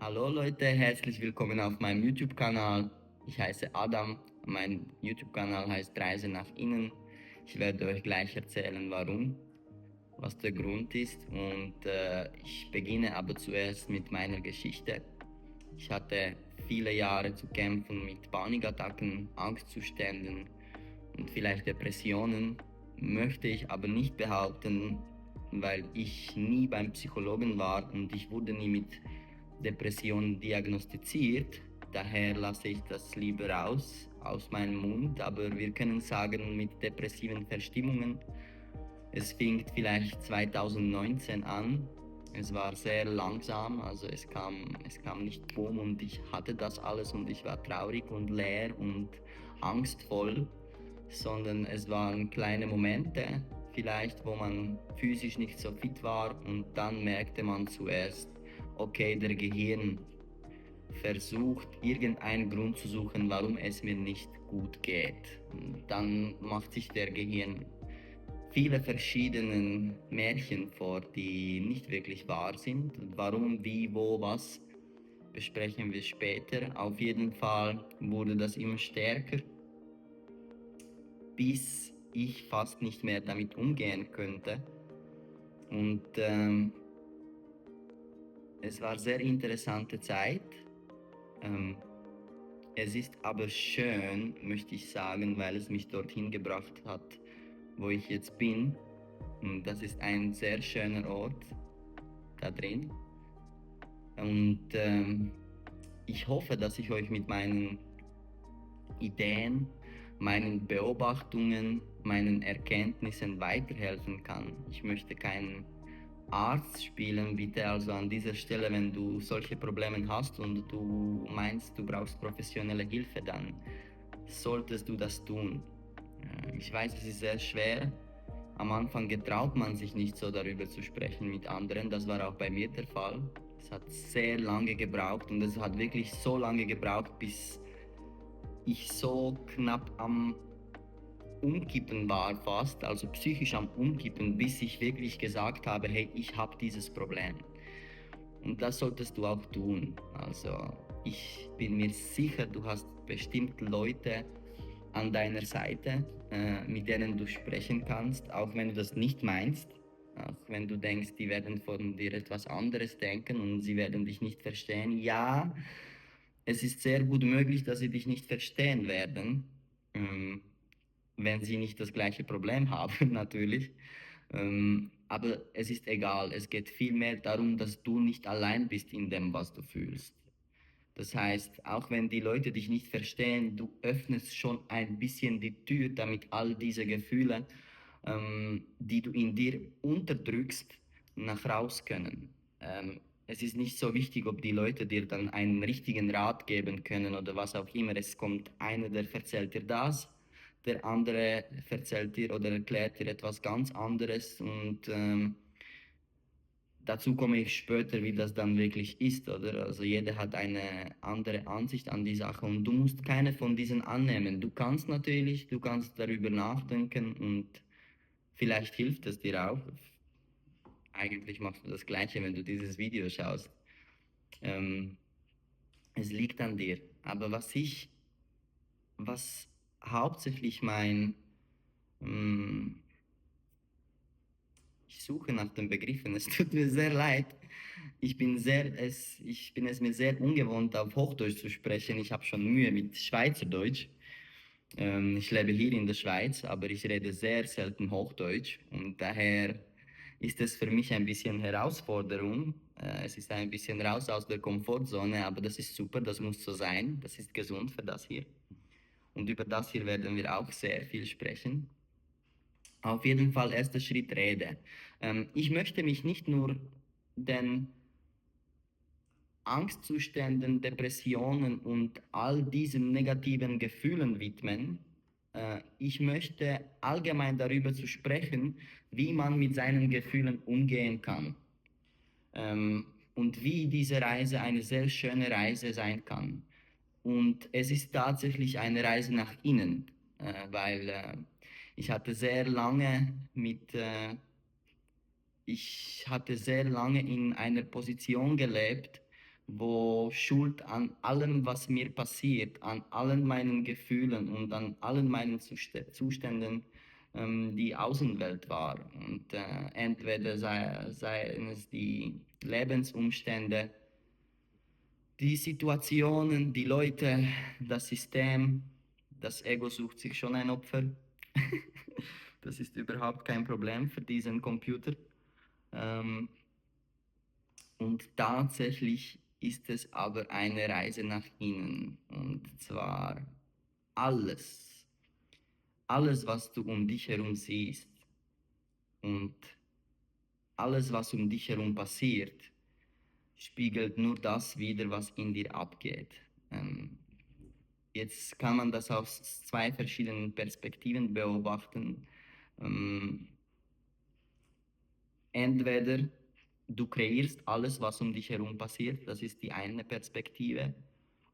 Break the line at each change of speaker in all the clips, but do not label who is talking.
Hallo Leute, herzlich willkommen auf meinem YouTube-Kanal. Ich heiße Adam, mein YouTube-Kanal heißt Reise nach innen. Ich werde euch gleich erzählen, warum, was der Grund ist und ich beginne aber zuerst mit meiner Geschichte. Ich hatte viele Jahre zu kämpfen mit Panikattacken, Angstzuständen und vielleicht Depressionen, möchte ich aber nicht behaupten, weil ich nie beim Psychologen war und ich wurde nie mit Depressionen diagnostiziert. Daher lasse ich das lieber raus aus meinem Mund, aber wir können sagen, mit depressiven Verstimmungen. Es fing vielleicht 2019 an. Es war sehr langsam, also es kam nicht boom und ich hatte das alles und ich war traurig und leer und angstvoll, sondern es waren kleine Momente, vielleicht wo man physisch nicht so fit war und dann merkte man zuerst, okay, der Gehirn versucht irgendeinen Grund zu suchen, warum es mir nicht gut geht. Und dann macht sich der Gehirn viele verschiedene Märchen vor, die nicht wirklich wahr sind. Warum, wie, wo, was besprechen wir später. Auf jeden Fall wurde das immer stärker, bis ich fast nicht mehr damit umgehen könnte. Und es war sehr interessante Zeit. Ähm, Es ist aber schön, möchte ich sagen, weil es mich dorthin gebracht hat, wo ich jetzt bin. Und das ist ein sehr schöner Ort da drin. Und ich hoffe, dass ich euch mit meinen Ideen, meinen Beobachtungen, meinen Erkenntnissen weiterhelfen kann. Ich möchte keinen Arzt spielen, bitte also an dieser Stelle, wenn du solche Probleme hast und du meinst, du brauchst professionelle Hilfe, dann solltest du das tun. Ich weiß, es ist sehr schwer. Am Anfang getraut man sich nicht so darüber zu sprechen mit anderen. Das war auch bei mir der Fall. Es hat sehr lange gebraucht und es hat wirklich so lange gebraucht, bis ich so knapp am Umkippen war fast, also psychisch am Umkippen, bis ich wirklich gesagt habe, hey, ich habe dieses Problem. Und das solltest du auch tun. Also ich bin mir sicher, du hast bestimmt Leute an deiner Seite, mit denen du sprechen kannst, auch wenn du das nicht meinst. Auch wenn du denkst, die werden von dir etwas anderes denken und sie werden dich nicht verstehen. Ja, es ist sehr gut möglich, dass sie dich nicht verstehen werden. Ähm, Wenn sie nicht das gleiche Problem haben, natürlich. Aber es ist egal. Es geht vielmehr darum, dass du nicht allein bist in dem, was du fühlst. Das heißt, auch wenn die Leute dich nicht verstehen, du öffnest schon ein bisschen die Tür, damit all diese Gefühle, die du in dir unterdrückst, nach raus können. Es ist nicht so wichtig, ob die Leute dir dann einen richtigen Rat geben können oder was auch immer. Es kommt einer, der erzählt dir das, der andere erzählt dir oder erklärt dir etwas ganz anderes und dazu komme ich später, wie das dann wirklich ist, oder? Also jeder hat eine andere Ansicht an die Sache und du musst keine von diesen annehmen. Du kannst darüber nachdenken und vielleicht hilft es dir auch. Eigentlich machst du das Gleiche, wenn du dieses Video schaust. Ähm, Es liegt an dir. Aber was hauptsächlich ähm, ich suche nach den Begriffen, es tut mir sehr leid. Ich bin es mir sehr ungewohnt, auf Hochdeutsch zu sprechen. Ich habe schon Mühe mit Schweizerdeutsch. Ich lebe hier in der Schweiz, aber ich rede sehr selten Hochdeutsch und daher ist es für mich ein bisschen Herausforderung. Es ist ein bisschen raus aus der Komfortzone, aber das ist super, das muss so sein. Das ist gesund für das hier. Und über das hier werden wir auch sehr viel sprechen. Auf jeden Fall erster Schritt Rede. Ich möchte mich nicht nur den Angstzuständen, Depressionen und all diesen negativen Gefühlen widmen. Ich möchte allgemein darüber zu sprechen, wie man mit seinen Gefühlen umgehen kann ähm, und wie diese Reise eine sehr schöne Reise sein kann. Und es ist tatsächlich eine Reise nach innen, weil ich hatte sehr lange ich hatte sehr lange in einer Position gelebt, wo Schuld an allem, was mir passiert, an allen meinen Gefühlen und an allen meinen Zuständen die Außenwelt war. Und entweder seien es die Lebensumstände, die Situationen, die Leute, das System, das Ego sucht sich schon ein Opfer. Das ist überhaupt kein Problem für diesen Computer. Ähm, und tatsächlich ist es aber eine Reise nach innen. Und zwar alles, alles, was du um dich herum siehst und alles, was um dich herum passiert, spiegelt nur das wider, was in dir abgeht. Ähm, Jetzt kann man das aus zwei verschiedenen Perspektiven beobachten. Ähm, Entweder du kreierst alles, was um dich herum passiert, das ist die eine Perspektive,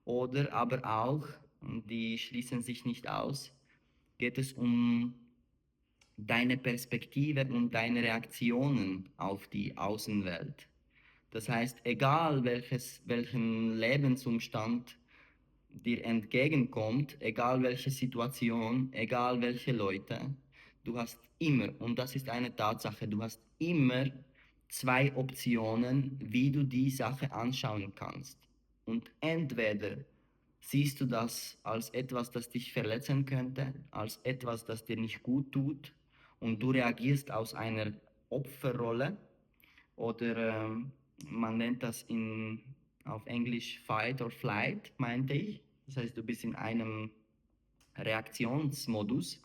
oder aber auch, und die schließen sich nicht aus, geht es um deine Perspektive und deine Reaktionen auf die Außenwelt. Das heißt, egal welchen Lebensumstand dir entgegenkommt, egal welche Situation, egal welche Leute, du hast immer, und das ist eine Tatsache, du hast immer zwei Optionen, wie du die Sache anschauen kannst. Und entweder siehst du das als etwas, das dich verletzen könnte, als etwas, das dir nicht gut tut, und du reagierst aus einer Opferrolle oder man nennt das auf Englisch Fight or Flight, meinte ich. Das heißt, du bist in einem Reaktionsmodus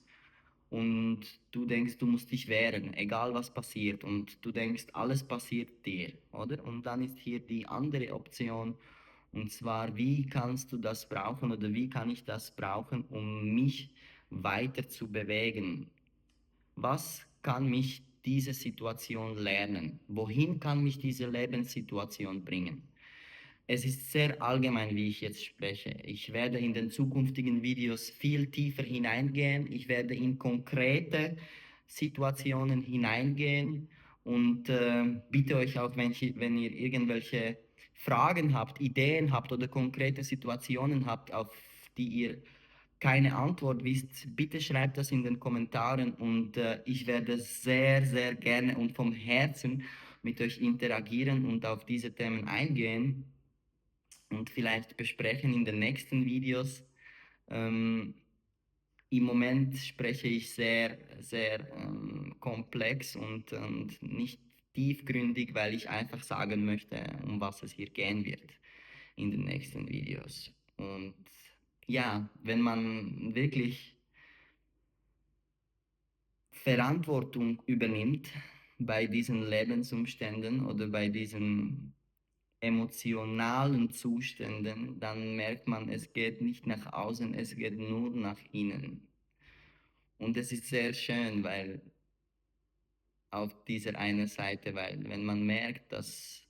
und du denkst, du musst dich wehren, egal was passiert. Und du denkst, alles passiert dir, oder? Und dann ist hier die andere Option, und zwar, wie kannst du das brauchen oder wie kann ich das brauchen, um mich weiter zu bewegen? Was kann mich diese Situation lernen? Wohin kann mich diese Lebenssituation bringen? Es ist sehr allgemein, wie ich jetzt spreche. Ich werde in den zukünftigen Videos viel tiefer hineingehen. Ich werde in konkrete Situationen hineingehen und bitte euch auch, wenn ihr irgendwelche Fragen habt, Ideen habt oder konkrete Situationen habt, auf die ihr keine Antwort wisst, bitte schreibt das in den Kommentaren und ich werde sehr, sehr gerne und vom Herzen mit euch interagieren und auf diese Themen eingehen und vielleicht besprechen in den nächsten Videos. Ähm, Im Moment spreche ich sehr, sehr komplex und nicht tiefgründig, weil ich einfach sagen möchte, um was es hier gehen wird in den nächsten Videos. Und ja, wenn man wirklich Verantwortung übernimmt bei diesen Lebensumständen oder bei diesen emotionalen Zuständen, dann merkt man, es geht nicht nach außen, es geht nur nach innen. Und es ist sehr schön, weil auf dieser einen Seite, weil wenn man merkt, dass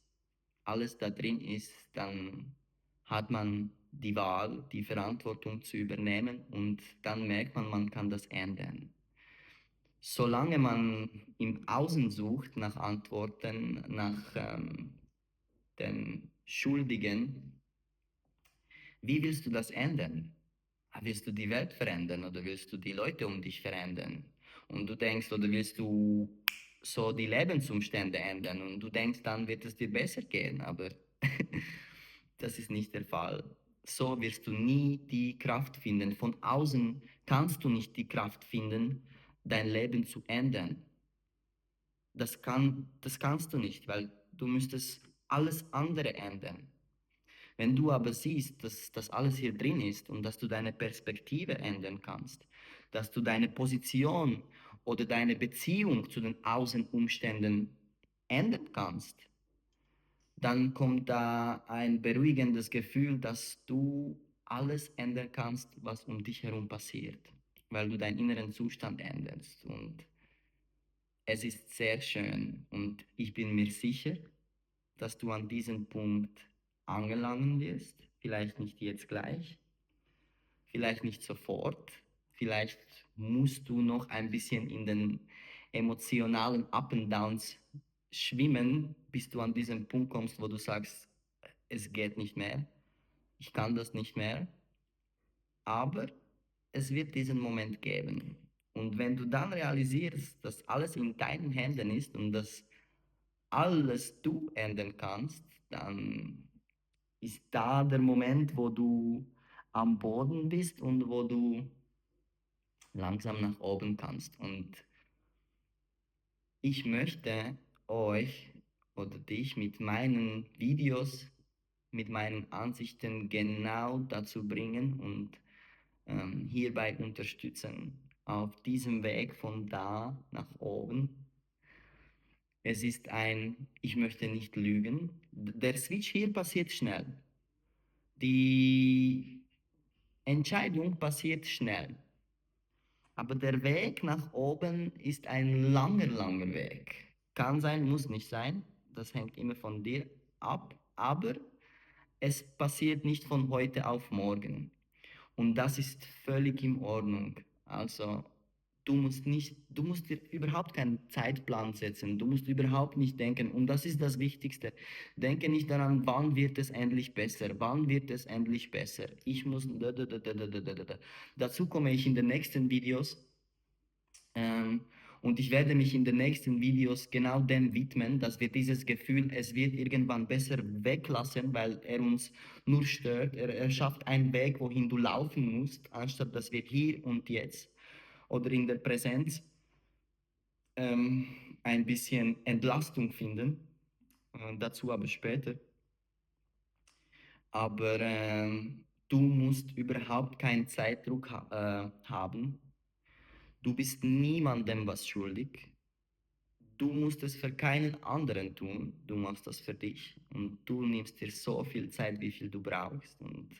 alles da drin ist, dann hat man die Wahl, die Verantwortung zu übernehmen und dann merkt man, man kann das ändern. Solange man im Außen sucht nach Antworten, nach den Schuldigen, wie willst du das ändern? Willst du die Welt verändern oder willst du die Leute um dich verändern? Und du denkst, oder willst du so die Lebensumstände ändern und du denkst, dann wird es dir besser gehen, aber das ist nicht der Fall. So wirst du nie die Kraft finden. Von außen kannst du nicht die Kraft finden, dein Leben zu ändern. Das kannst du nicht, weil du müsstest alles andere ändern. Wenn du aber siehst, dass das alles hier drin ist und dass du deine Perspektive ändern kannst, dass du deine Position oder deine Beziehung zu den Außenumständen ändern kannst, dann kommt da ein beruhigendes Gefühl, dass du alles ändern kannst, was um dich herum passiert, weil du deinen inneren Zustand änderst. Und es ist sehr schön und ich bin mir sicher, dass du an diesem Punkt angelangen wirst. Vielleicht nicht jetzt gleich, vielleicht nicht sofort, vielleicht musst du noch ein bisschen in den emotionalen Up and Downs schwimmen, bis du an diesen Punkt kommst, wo du sagst, es geht nicht mehr, ich kann das nicht mehr, aber es wird diesen Moment geben. Und wenn du dann realisierst, dass alles in deinen Händen ist und dass alles du ändern kannst, dann ist da der Moment, wo du am Boden bist und wo du langsam nach oben kannst. Und ich möchte euch oder dich mit meinen Videos, mit meinen Ansichten genau dazu bringen und hierbei unterstützen. Auf diesem Weg von da nach oben. Es ist ich möchte nicht lügen. Der Switch hier passiert schnell. Die Entscheidung passiert schnell. Aber der Weg nach oben ist ein langer, langer Weg. Kann sein, muss nicht sein. Das hängt immer von dir ab. Aber es passiert nicht von heute auf morgen. Und das ist völlig in Ordnung. Also du musst dir überhaupt keinen Zeitplan setzen. Du musst überhaupt nicht denken. Und das ist das Wichtigste. Denke nicht daran, wann wird es endlich besser? Wann wird es endlich besser? Ich muss. Dazu komme ich in den nächsten Videos. Ähm, und ich werde mich in den nächsten Videos genau dem widmen, dass wir dieses Gefühl, es wird irgendwann besser, weglassen, weil er uns nur stört. Er schafft einen Weg, wohin du laufen musst, anstatt dass wir hier und jetzt oder in der Präsenz ähm, ein bisschen Entlastung finden. Dazu aber später. Aber du musst überhaupt keinen Zeitdruck haben. Du bist niemandem was schuldig. Du musst es für keinen anderen tun, du machst das für dich und du nimmst dir so viel Zeit, wie viel du brauchst und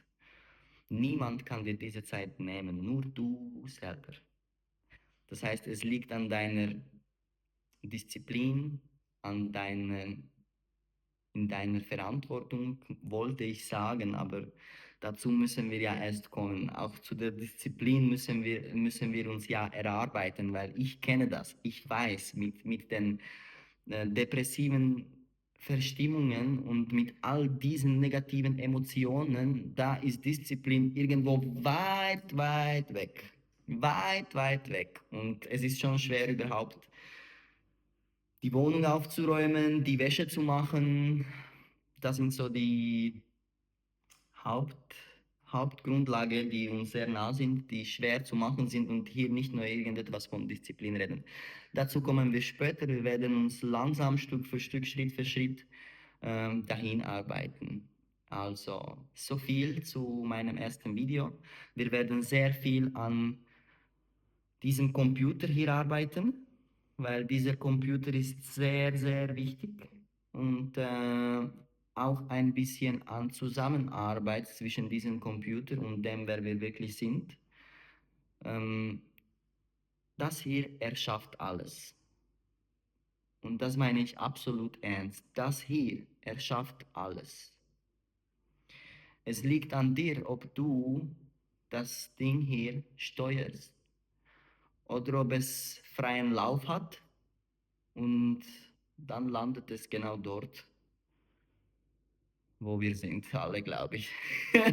niemand kann dir diese Zeit nehmen, nur du selber. Das heißt, es liegt an deiner Disziplin, an in deiner Verantwortung, wollte ich sagen, aber dazu müssen wir ja erst kommen. Auch zu der Disziplin müssen wir uns ja erarbeiten, weil ich kenne das. Ich weiß, mit den depressiven Verstimmungen und mit all diesen negativen Emotionen, da ist Disziplin irgendwo weit, weit weg. Weit, weit weg. Und es ist schon schwer überhaupt die Wohnung aufzuräumen, die Wäsche zu machen. Das sind so die Haupt, Hauptgrundlage, die uns sehr nah sind, die schwer zu machen sind und hier nicht nur irgendetwas von Disziplin reden. Dazu kommen wir später. Wir werden uns langsam Stück für Stück, Schritt für Schritt dahin arbeiten. Also so viel zu meinem ersten Video. Wir werden sehr viel an diesem Computer hier arbeiten, weil dieser Computer ist sehr, sehr wichtig und auch ein bisschen an Zusammenarbeit zwischen diesem Computer und dem, wer wir wirklich sind. Ähm, Das hier erschafft alles. Und das meine ich absolut ernst. Das hier erschafft alles. Es liegt an dir, ob du das Ding hier steuerst oder ob es freien Lauf hat und dann landet es genau dort, wo wir sind, alle, glaube ich,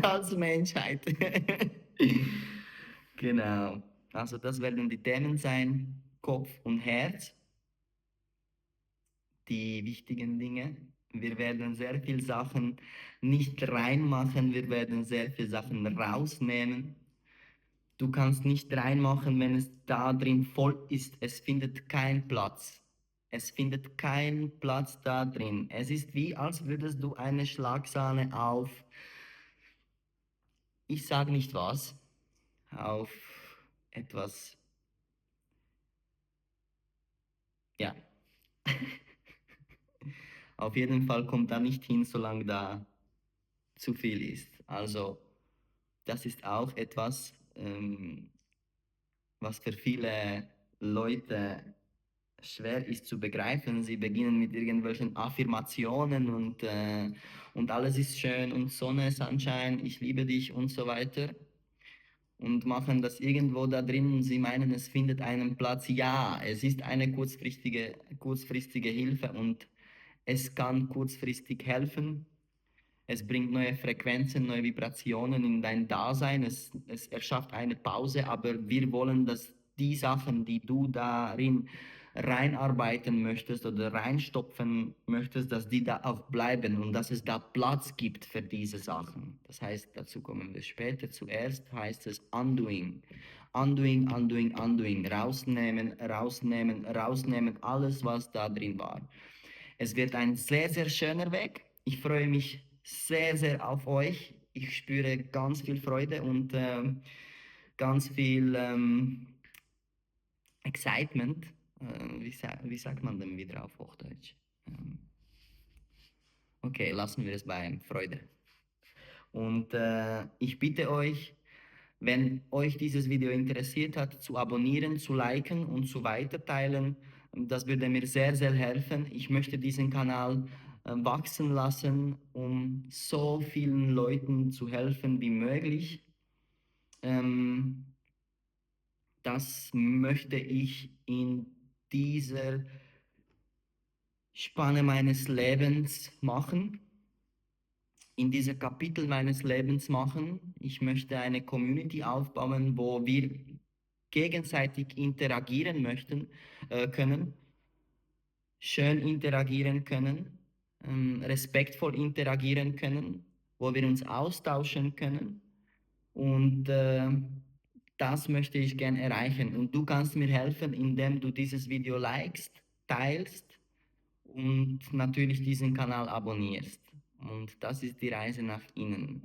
als Menschheit. Genau. Also das werden die Themen sein, Kopf und Herz, die wichtigen Dinge. Wir werden sehr viel Sachen nicht reinmachen, wir werden sehr viele Sachen rausnehmen. Du kannst nicht reinmachen, wenn es da drin voll ist. Es findet keinen Platz. Es findet keinen Platz da drin. Es ist wie, als würdest du eine Schlagsahne auf, ich sage nicht was, auf etwas, ja. Auf jeden Fall kommt da nicht hin, solange da zu viel ist. Also, das ist auch etwas, was für viele Leute schwer ist zu begreifen. Sie beginnen mit irgendwelchen Affirmationen und alles ist schön und Sonne, Sunshine, ich liebe dich und so weiter und machen das irgendwo da drin und sie meinen, es findet einen Platz. Ja, es ist eine kurzfristige Hilfe und es kann kurzfristig helfen, Es bringt neue Frequenzen, neue Vibrationen in dein Dasein. Es erschafft eine Pause, aber wir wollen, dass die Sachen, die du darin reinarbeiten möchtest oder reinstopfen möchtest, dass die da auch bleiben und dass es da Platz gibt für diese Sachen. Das heißt, dazu kommen wir später. Zuerst heißt es Undoing. Undoing, undoing, undoing. Rausnehmen, rausnehmen, rausnehmen. Alles, was da drin war. Es wird ein sehr, sehr schöner Weg. Ich freue mich sehr, sehr auf euch. Ich spüre ganz viel Freude und ganz viel Excitement. Wie sagt man denn wieder auf Hochdeutsch? Ähm, okay, lassen wir es bei Freude. Und ich bitte euch, wenn euch dieses Video interessiert hat, zu abonnieren, zu liken und zu weiterteilen. Das würde mir sehr, sehr helfen. Ich möchte diesen Kanal wachsen lassen, um so vielen Leuten zu helfen wie möglich. Ähm, Das möchte ich in dieser Spanne meines Lebens machen, in dieser Kapitel meines Lebens machen. Ich möchte eine Community aufbauen, wo wir gegenseitig interagieren können, schön interagieren können, respektvoll interagieren können, wo wir uns austauschen können. Und das möchte ich gern erreichen. Und du kannst mir helfen, indem du dieses Video likest, teilst und natürlich diesen Kanal abonnierst. Und das ist die Reise nach innen.